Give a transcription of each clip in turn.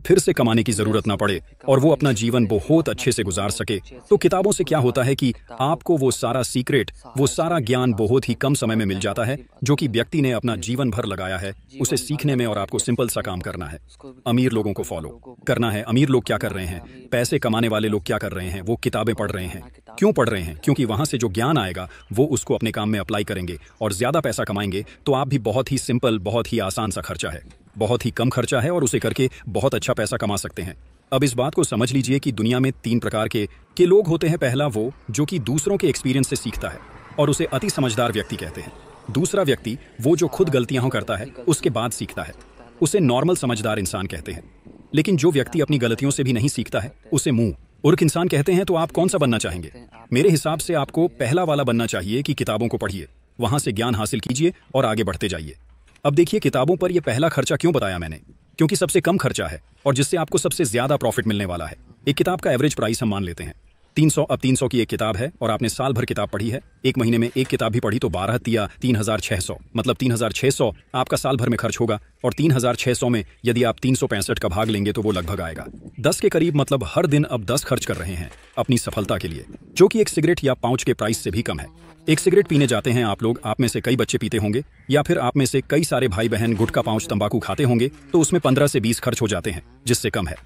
फिर से कमाने की जरूरत ना पड़े और वो अपना जीवन बहुत अच्छे से गुजार सके। तो किताबों से क्या होता है कि आपको वो सारा सीक्रेट, वो सारा ज्ञान बहुत ही कम समय में मिल जाता है, जो कि व्यक्ति ने अपना जीवन भर लगाया है उसे सीखने में। और आपको सिंपल सा काम करना है, अमीर लोगों को फॉलो करना है। अमीर लोग क्या कर रहे हैं, पैसे कमाने वाले लोग क्या कर रहे हैं, वो किताबें पढ़ रहे हैं। क्यों पढ़ रहे हैं? क्योंकि वहां से जो ज्ञान आएगा वो उसको अपने काम में अप्लाई करेंगे और ज्यादा पैसा कमाएंगे। तो आप भी बहुत ही सिंपल, बहुत ही आसान सा खर्चा है, बहुत ही कम खर्चा है और उसे करके बहुत अच्छा पैसा कमा सकते हैं। अब इस बात को समझ लीजिए कि दुनिया में 3 प्रकार के लोग होते हैं। पहला वो जो कि दूसरों के एक्सपीरियंस से सीखता है और उसे अति समझदार व्यक्ति कहते हैं। दूसरा व्यक्ति वो जो खुद गलतियां करता है उसके बाद सीखता है, उसे नॉर्मल समझदार इंसान कहते हैं। लेकिन जो व्यक्ति अपनी गलतियों से भी नहीं सीखता है उसे मूर्ख इंसान कहते हैं। तो आप कौन सा बनना चाहेंगे? मेरे हिसाब से आपको पहला वाला बनना चाहिए कि किताबों को पढ़िए, वहां से ज्ञान हासिल कीजिए और आगे बढ़ते जाइए। अब देखिए, किताबों पर यह पहला खर्चा क्यों बताया मैंने? क्योंकि सबसे कम खर्चा है और जिससे आपको सबसे ज्यादा प्रॉफिट मिलने वाला है। एक किताब का एवरेज प्राइस हम मान लेते हैं 300। अब 300 की एक किताब है और आपने साल भर किताब पढ़ी है, एक महीने में एक किताब भी पढ़ी, तो 12 तिया 3600, मतलब 3600 आपका साल भर में खर्च होगा। और 3600 में यदि आप 365 का भाग लेंगे तो वो लगभग आएगा 10 के करीब। मतलब हर दिन अब 10 खर्च कर रहे हैं अपनी सफलता के लिए, जो कि एक सिगरेट या पाउच के प्राइस से भी कम है। एक सिगरेट पीने जाते हैं आप लोग, आप में से कई बच्चे पीते होंगे या फिर आप में से कई सारे भाई बहन गुटखा, पाउच, तंबाकू खाते होंगे, तो उसमें 15 से 20 खर्च हो जाते हैं, जिससे कम है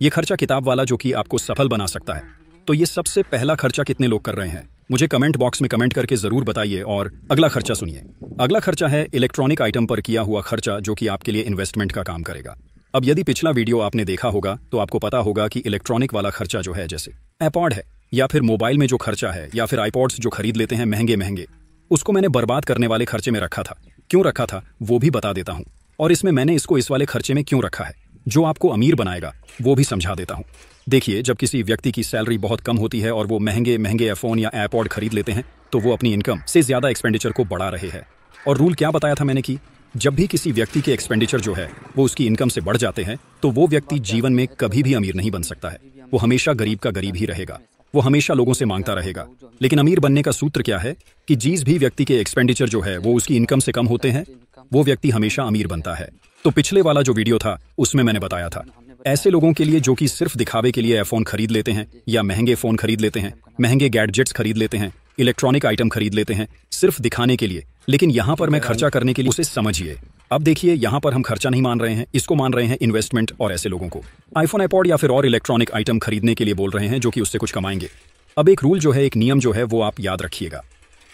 ये खर्चा किताब वाला, जो कि आपको सफल बना सकता है। तो ये सबसे पहला खर्चा कितने लोग कर रहे हैं, मुझे कमेंट बॉक्स में कमेंट करके जरूर बताइए। और अगला खर्चा सुनिए। अगला खर्चा है इलेक्ट्रॉनिक आइटम पर किया हुआ खर्चा, जो कि आपके लिए इन्वेस्टमेंट का काम करेगा। अब यदि पिछला वीडियो आपने देखा होगा तो आपको पता होगा कि इलेक्ट्रॉनिक वाला खर्चा जो है, जैसे एयरपॉड है या फिर मोबाइल में जो खर्चा है या फिर आईपॉड्स जो खरीद लेते हैं महंगे महंगे, उसको मैंने बर्बाद करने वाले खर्चे में रखा था। क्यों रखा था वो भी बता देता हूँ, और इसमें मैंने इसको इस वाले खर्चे में क्यों रखा है जो आपको अमीर बनाएगा वो भी समझा देता हूँ। देखिए, जब किसी व्यक्ति की सैलरी बहुत कम होती है और वो महंगे महंगे एयरफोन या एयरपॉड खरीद लेते हैं तो वो अपनी इनकम से ज्यादा एक्सपेंडिचर को बढ़ा रहे हैं। और रूल क्या बताया था मैंने कि जब भी किसी व्यक्ति के एक्सपेंडिचर जो है वो उसकी इनकम से बढ़ जाते हैं तो वो व्यक्ति जीवन में कभी भी अमीर नहीं बन सकता है। वो हमेशा गरीब का गरीब ही रहेगा, वो हमेशा लोगों से मांगता रहेगा। लेकिन अमीर बनने का सूत्र क्या है कि जिस भी व्यक्ति के एक्सपेंडिचर जो है वो उसकी इनकम से कम होते हैं, वो व्यक्ति हमेशा अमीर बनता है। तो पिछले वाला जो वीडियो था उसमें मैंने बताया था ऐसे लोगों के लिए जो कि सिर्फ दिखावे के लिए आईफोन खरीद लेते हैं या महंगे फोन खरीद लेते हैं, महंगे गैजेट्स खरीद लेते हैं, इलेक्ट्रॉनिक आइटम खरीद लेते हैं सिर्फ दिखाने के लिए। लेकिन यहाँ पर मैं खर्चा करने के लिए, उसे समझिए। अब देखिए, यहाँ पर हम खर्चा नहीं मान रहे हैं, इसको मान रहे हैं इन्वेस्टमेंट। और ऐसे लोगों को आईफोन, आईपॉड या फिर और इलेक्ट्रॉनिक आइटम खरीदने के लिए बोल रहे हैं जो कि उससे कुछ कमाएंगे। अब एक रूल जो है, एक नियम जो है, वो आप याद रखिएगा।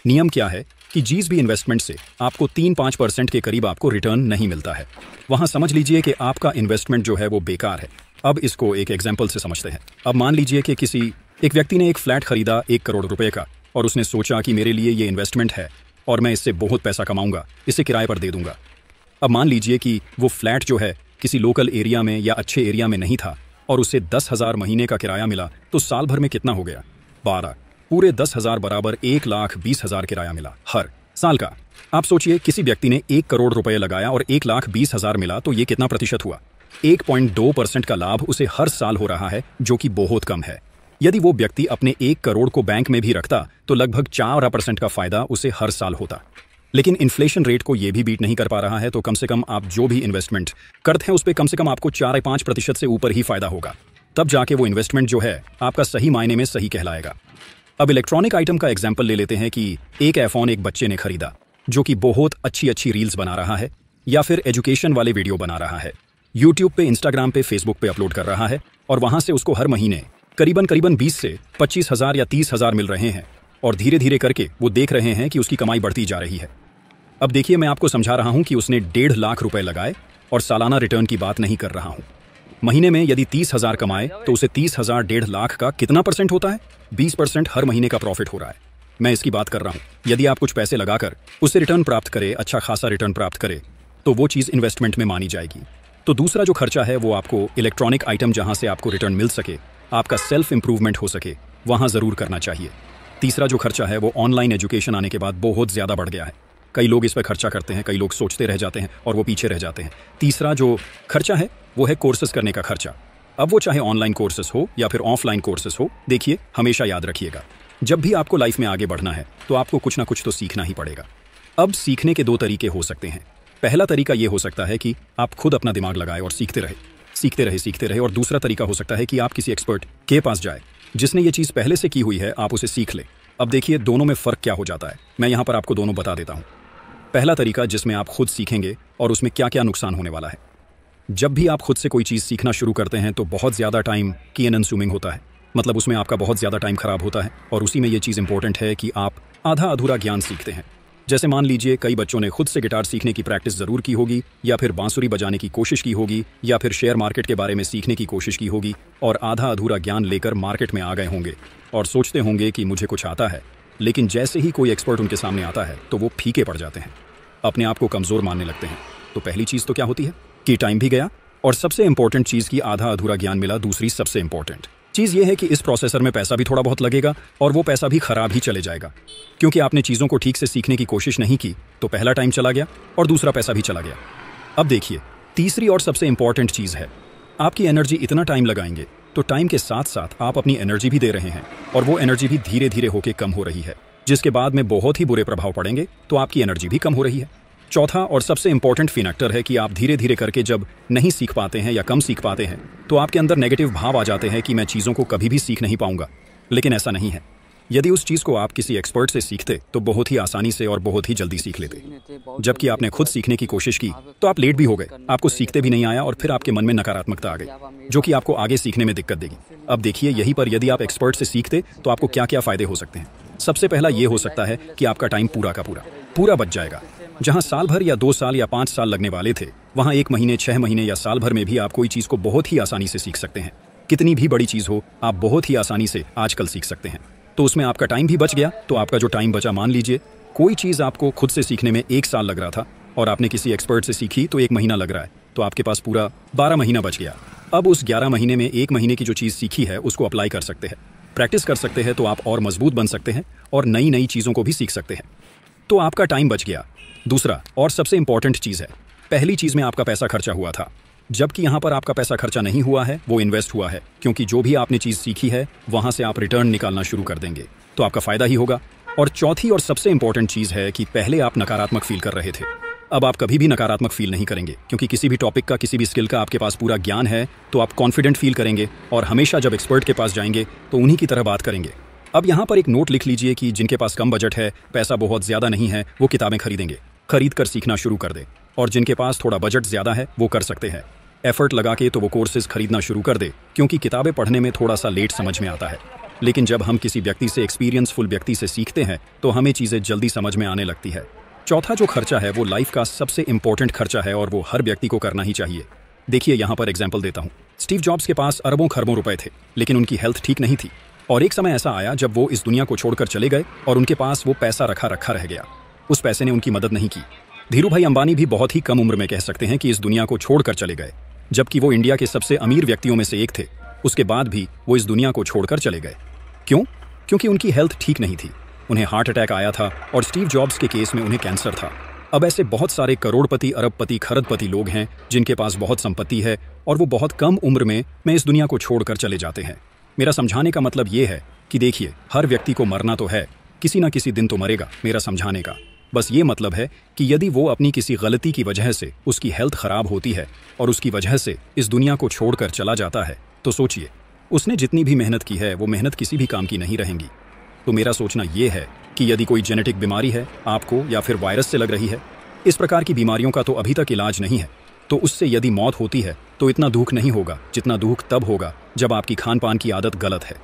नियम क्या है कि जिस भी इन्वेस्टमेंट से आपको 3-5% के करीब आपको रिटर्न नहीं मिलता है, वहां समझ लीजिए कि आपका इन्वेस्टमेंट जो है वो बेकार है। अब इसको एक एग्जाम्पल से समझते हैं। अब मान लीजिए कि एक व्यक्ति ने एक फ्लैट खरीदा 1 करोड़ रुपए का और उसने सोचा कि मेरे लिए ये इन्वेस्टमेंट है और मैं इससे बहुत पैसा कमाऊंगा, इसे किराए पर दे दूंगा। अब मान लीजिए कि वो फ्लैट जो है किसी लोकल एरिया में या अच्छे एरिया में नहीं था और उसे 10,000 महीने का किराया मिला, तो साल भर में कितना हो गया? 12। पूरे 10,000 बराबर 1,20,000 किराया मिला हर साल का। आप सोचिए, किसी व्यक्ति ने 1 करोड़ रुपए लगाया और 1,20,000 मिला, तो ये कितना प्रतिशत हुआ? 1.2% का लाभ उसे हर साल हो रहा है, जो कि बहुत कम है। यदि वो व्यक्ति अपने 1 करोड़ को बैंक में भी रखता तो लगभग 4% का फायदा उसे हर साल होता। लेकिन इन्फ्लेशन रेट को ये भी बीट नहीं कर पा रहा है, तो कम से कम आप जो भी इन्वेस्टमेंट करते हैं उस पर कम से कम आपको 4-5% से ऊपर ही फायदा होगा। तब जाके वो इन्वेस्टमेंट जो है आपका सही मायने में सही कहलाएगा। अब इलेक्ट्रॉनिक आइटम का एग्जाम्पल ले लेते हैं कि एक आईफोन एक बच्चे ने खरीदा जो कि बहुत अच्छी रील्स बना रहा है या फिर एजुकेशन वाले वीडियो बना रहा है, यूट्यूब पे, इंस्टाग्राम पे, फेसबुक पे अपलोड कर रहा है और वहां से उसको हर महीने करीबन 20 से 25,000 या 30,000 मिल रहे हैं। और धीरे धीरे करके वो देख रहे हैं कि उसकी कमाई बढ़ती जा रही है। अब देखिए, मैं आपको समझा रहा हूं कि उसने 1.5 लाख रुपए लगाए और सालाना रिटर्न की बात नहीं कर रहा हूं। महीने में यदि 30,000 कमाए तो उसे 30,000 1.5 लाख का कितना परसेंट होता है? 20% हर महीने का प्रॉफिट हो रहा है। मैं इसकी बात कर रहा हूं। यदि आप कुछ पैसे लगाकर उससे रिटर्न प्राप्त करे, अच्छा खासा रिटर्न प्राप्त करे, तो वो चीज़ इन्वेस्टमेंट में मानी जाएगी। तो दूसरा जो खर्चा है वो आपको इलेक्ट्रॉनिक आइटम जहां से आपको रिटर्न मिल सके, आपका सेल्फ इंप्रूवमेंट हो सके, वहां जरूर करना चाहिए। तीसरा जो खर्चा है वो ऑनलाइन एजुकेशन आने के बाद बहुत ज़्यादा बढ़ गया है। कई लोग इस पर खर्चा करते हैं, कई लोग सोचते रह जाते हैं और वो पीछे रह जाते हैं। तीसरा जो खर्चा है वो है कोर्सेज करने का खर्चा। अब वो चाहे ऑनलाइन कोर्सेज हो या फिर ऑफलाइन कोर्सेज हो, देखिए हमेशा याद रखिएगा, जब भी आपको लाइफ में आगे बढ़ना है तो आपको कुछ ना कुछ तो सीखना ही पड़ेगा। अब सीखने के 2 तरीके हो सकते हैं। पहला तरीका ये हो सकता है कि आप खुद अपना दिमाग लगाए और सीखते रहे। सीखते रहे। और दूसरा तरीका हो सकता है कि आप किसी एक्सपर्ट के पास जाए जिसने ये चीज़ पहले से की हुई है, आप उसे सीख ले। अब देखिए दोनों में फ़र्क क्या हो जाता है, मैं यहाँ पर आपको दोनों बता देता हूँ। पहला तरीका जिसमें आप खुद सीखेंगे और उसमें क्या क्या नुकसान होने वाला है। जब भी आप खुद से कोई चीज़ सीखना शुरू करते हैं तो बहुत ज़्यादा टाइम की कंज्यूमिंग होता है, मतलब उसमें आपका बहुत ज़्यादा टाइम खराब होता है। और उसी में ये चीज़ इंपॉर्टेंट है कि आप आधा अधूरा ज्ञान सीखते हैं। जैसे मान लीजिए कई बच्चों ने खुद से गिटार सीखने की प्रैक्टिस ज़रूर की होगी, या फिर बांसुरी बजाने की कोशिश की होगी, या फिर शेयर मार्केट के बारे में सीखने की कोशिश की होगी, और आधा अधूरा ज्ञान लेकर मार्केट में आ गए होंगे और सोचते होंगे कि मुझे कुछ आता है। लेकिन जैसे ही कोई एक्सपर्ट उनके सामने आता है तो वो फीके पड़ जाते हैं, अपने आप को कमज़ोर मानने लगते हैं। तो पहली चीज़ तो क्या होती है कि टाइम भी गया, और सबसे इंपॉर्टेंट चीज़ की आधा अधूरा ज्ञान मिला। दूसरी सबसे इंपॉर्टेंट चीज़ ये है कि इस प्रोसेसर में पैसा भी थोड़ा बहुत लगेगा, और वो पैसा भी खराब ही चले जाएगा, क्योंकि आपने चीज़ों को ठीक से सीखने की कोशिश नहीं की। तो पहला टाइम चला गया और दूसरा पैसा भी चला गया। अब देखिए तीसरी और सबसे इंपॉर्टेंट चीज़ है, आपकी एनर्जी इतना टाइम लगाएंगे तो टाइम के साथ साथ आप अपनी एनर्जी भी दे रहे हैं, और वो एनर्जी भी धीरे धीरे होकर कम हो रही है, जिसके बाद में बहुत ही बुरे प्रभाव पड़ेंगे। तो आपकी एनर्जी भी कम हो रही है। चौथा और सबसे इंपॉर्टेंट फैक्टर है कि आप धीरे धीरे करके जब नहीं सीख पाते हैं या कम सीख पाते हैं तो आपके अंदर नेगेटिव भाव आ जाते हैं कि मैं चीज़ों को कभी भी सीख नहीं पाऊंगा। लेकिन ऐसा नहीं है। यदि उस चीज़ को आप किसी एक्सपर्ट से सीखते तो बहुत ही आसानी से और बहुत ही जल्दी सीख लेते। जबकि आपने खुद सीखने की कोशिश की तो आप लेट भी हो गए, आपको सीखते भी नहीं आया, और फिर आपके मन में नकारात्मकता आ गई जो कि आपको आगे सीखने में दिक्कत देगी। अब देखिए यहीं पर यदि आप एक्सपर्ट से सीखते तो आपको क्या क्या फ़ायदे हो सकते हैं। सबसे पहला ये हो सकता है कि आपका टाइम पूरा का पूरा बच जाएगा। जहां साल भर या 2 साल या 5 साल लगने वाले थे, वहां 1 महीने, 6 महीने या साल भर में भी आप कोई चीज़ को बहुत ही आसानी से सीख सकते हैं। कितनी भी बड़ी चीज़ हो, आप बहुत ही आसानी से आजकल सीख सकते हैं। तो उसमें आपका टाइम भी बच गया। तो आपका जो टाइम बचा, मान लीजिए कोई चीज़ आपको खुद से सीखने में 1 साल लग रहा था और आपने किसी एक्सपर्ट से सीखी तो 1 महीना लग रहा है, तो आपके पास पूरा 12 महीना बच गया। अब उस 11 महीने में 1 महीने की जो चीज़ सीखी है उसको अप्लाई कर सकते हैं, प्रैक्टिस कर सकते हैं, तो आप और मजबूत बन सकते हैं और नई नई चीज़ों को भी सीख सकते हैं। तो आपका टाइम बच गया। दूसरा और सबसे इंपॉर्टेंट चीज़ है, पहली चीज़ में आपका पैसा खर्चा हुआ था, जबकि यहाँ पर आपका पैसा खर्चा नहीं हुआ है, वो इन्वेस्ट हुआ है, क्योंकि जो भी आपने चीज़ सीखी है वहाँ से आप रिटर्न निकालना शुरू कर देंगे, तो आपका फ़ायदा ही होगा। और चौथी और सबसे इंपॉर्टेंट चीज़ है कि पहले आप नकारात्मक फील कर रहे थे, अब आप कभी भी नकारात्मक फील नहीं करेंगे, क्योंकि किसी भी टॉपिक का, किसी भी स्किल का आपके पास पूरा ज्ञान है, तो आप कॉन्फिडेंट फील करेंगे और हमेशा जब एक्सपर्ट के पास जाएंगे तो उन्हीं की तरह बात करेंगे। अब यहाँ पर एक नोट लिख लीजिए कि जिनके पास कम बजट है, पैसा बहुत ज़्यादा नहीं है, वो किताबें खरीदेंगे, खरीद कर सीखना शुरू कर दे। और जिनके पास थोड़ा बजट ज़्यादा है वो कर सकते हैं एफर्ट लगा के, तो वो कोर्सेज खरीदना शुरू कर दे, क्योंकि किताबें पढ़ने में थोड़ा सा लेट समझ में आता है, लेकिन जब हम किसी व्यक्ति से, एक्सपीरियंसफुल व्यक्ति से सीखते हैं तो हमें चीज़ें जल्दी समझ में आने लगती है। चौथा जो खर्चा है वो लाइफ का सबसे इंपॉर्टेंट खर्चा है और वो हर व्यक्ति को करना ही चाहिए। देखिए यहाँ पर एग्जाम्पल देता हूँ। स्टीव जॉब्स के पास अरबों खरबों रुपए थे, लेकिन उनकी हेल्थ ठीक नहीं थी, और एक समय ऐसा आया जब वो इस दुनिया को छोड़कर चले गए और उनके पास वो पैसा रखा रह गया। उस पैसे ने उनकी मदद नहीं की। धीरू भाई अंबानी भी बहुत ही कम उम्र में कह सकते हैं कि इस दुनिया को छोड़कर चले गए, जबकि वो इंडिया के सबसे अमीर व्यक्तियों में से एक थे। उसके बाद भी वो इस दुनिया को छोड़कर चले गए। क्यों? क्योंकि उनकी हेल्थ ठीक नहीं थी, उन्हें हार्ट अटैक आया था, और स्टीव जॉब्स के केस में उन्हें कैंसर था। अब ऐसे बहुत सारे करोड़पति, अरबपति, खरबपति लोग हैं जिनके पास बहुत संपत्ति है और वो बहुत कम उम्र में इस दुनिया को छोड़कर चले जाते हैं। मेरा समझाने का मतलब ये है कि देखिए, हर व्यक्ति को मरना तो है, किसी ना किसी दिन तो मरेगा। मेरा समझाने का बस ये मतलब है कि यदि वो अपनी किसी गलती की वजह से उसकी हेल्थ खराब होती है और उसकी वजह से इस दुनिया को छोड़कर चला जाता है, तो सोचिए उसने जितनी भी मेहनत की है वो मेहनत किसी भी काम की नहीं रहेंगी। तो मेरा सोचना ये है कि यदि कोई जेनेटिक बीमारी है आपको, या फिर वायरस से लग रही है, इस प्रकार की बीमारियों का तो अभी तक इलाज नहीं है, तो उससे यदि मौत होती है तो इतना दुख नहीं होगा जितना दुख तब होगा जब आपकी खान पान की आदत गलत है,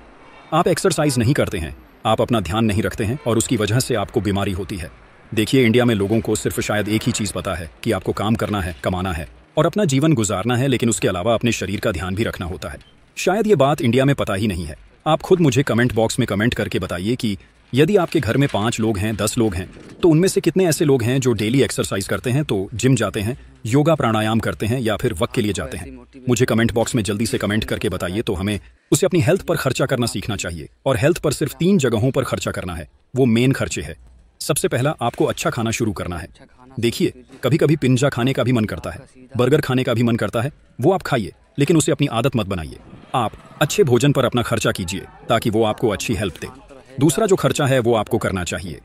आप एक्सरसाइज नहीं करते हैं, आप अपना ध्यान नहीं रखते हैं, और उसकी वजह से आपको बीमारी होती है। देखिए, इंडिया में लोगों को सिर्फ शायद एक ही चीज़ पता है कि आपको काम करना है, कमाना है और अपना जीवन गुजारना है, लेकिन उसके अलावा अपने शरीर का ध्यान भी रखना होता है। शायद ये बात इंडिया में पता ही नहीं है। आप खुद मुझे कमेंट बॉक्स में कमेंट करके बताइए कि यदि आपके घर में 5 लोग हैं, 10 लोग हैं, तो उनमें से कितने ऐसे लोग हैं जो डेली एक्सरसाइज करते हैं, तो जिम जाते हैं, योगा प्राणायाम करते हैं, या फिर वक्त के लिए जाते हैं। मुझे कमेंट बॉक्स में जल्दी से कमेंट करके बताइए। तो हमें उसे अपनी हेल्थ पर खर्चा करना सीखना चाहिए, और हेल्थ पर सिर्फ 3 जगहों पर खर्चा करना है, वो मेन खर्चे है। सबसे पहला, आपको अच्छा खाना शुरू करना है। देखिए, कभी कभी पिज्जा खाने का भी मन करता है, बर्गर खाने का भी मन करता है, वो आप खाइए, लेकिन उसे अपनी आदत मत बनाइए। आप अच्छे भोजन पर अपना खर्चा कीजिए ताकि वो आपको अच्छी हेल्प दे। दूसरा जो खर्चा है वो आपको करना चाहिए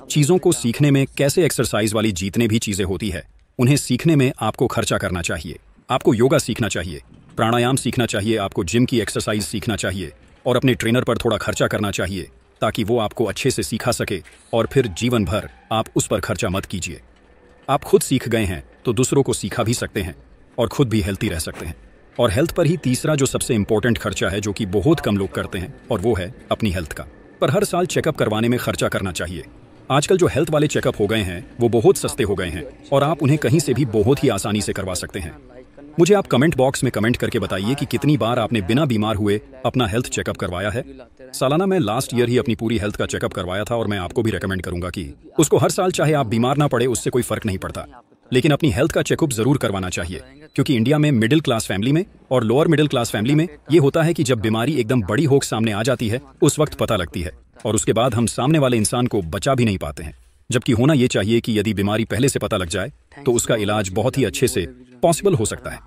चीज़ों को सीखने में। कैसे एक्सरसाइज वाली जितने भी चीज़ें होती है उन्हें सीखने में आपको खर्चा करना चाहिए। आपको योगा सीखना चाहिए, प्राणायाम सीखना चाहिए, आपको जिम की एक्सरसाइज सीखना चाहिए और अपने ट्रेनर पर थोड़ा खर्चा करना चाहिए ताकि वो आपको अच्छे से सिखा सके और फिर जीवन भर आप उस पर खर्चा मत कीजिए। आप खुद सीख गए हैं तो दूसरों को सिखा भी सकते हैं और खुद भी हेल्थी रह सकते हैं। और हेल्थ पर ही तीसरा जो सबसे इंपॉर्टेंट खर्चा है, जो कि बहुत कम लोग करते हैं, और वो है अपनी हेल्थ का। पर हर साल चेकअप करवाने में खर्चा करना चाहिए। आजकल जो हेल्थ वाले चेकअप हो गए हैं वो बहुत सस्ते हो गए हैं और आप उन्हें कहीं से भी बहुत ही आसानी से करवा सकते हैं। मुझे आप कमेंट बॉक्स में कमेंट करके बताइए कि कितनी बार आपने बिना बीमार हुए अपना हेल्थ चेकअप करवाया है। सालाना मैं लास्ट ईयर ही अपनी पूरी हेल्थ का चेकअप करवाया था और मैं आपको भी रेकमेंड करूंगा कि उसको हर साल, चाहे आप बीमार ना पड़े, उससे कोई फर्क नहीं पड़ता, लेकिन अपनी हेल्थ का चेकअप जरूर करवाना चाहिए। क्योंकि इंडिया में मिडिल क्लास फैमिली में और लोअर मिडिल क्लास फैमिली में ये होता है कि जब बीमारी एकदम बड़ी होकर सामने आ जाती है उस वक्त पता लगती है और उसके बाद हम सामने वाले इंसान को बचा भी नहीं पाते हैं। जबकि होना ये चाहिए कि यदि बीमारी पहले से पता लग जाए तो उसका इलाज बहुत ही अच्छे से पॉसिबल हो सकता है।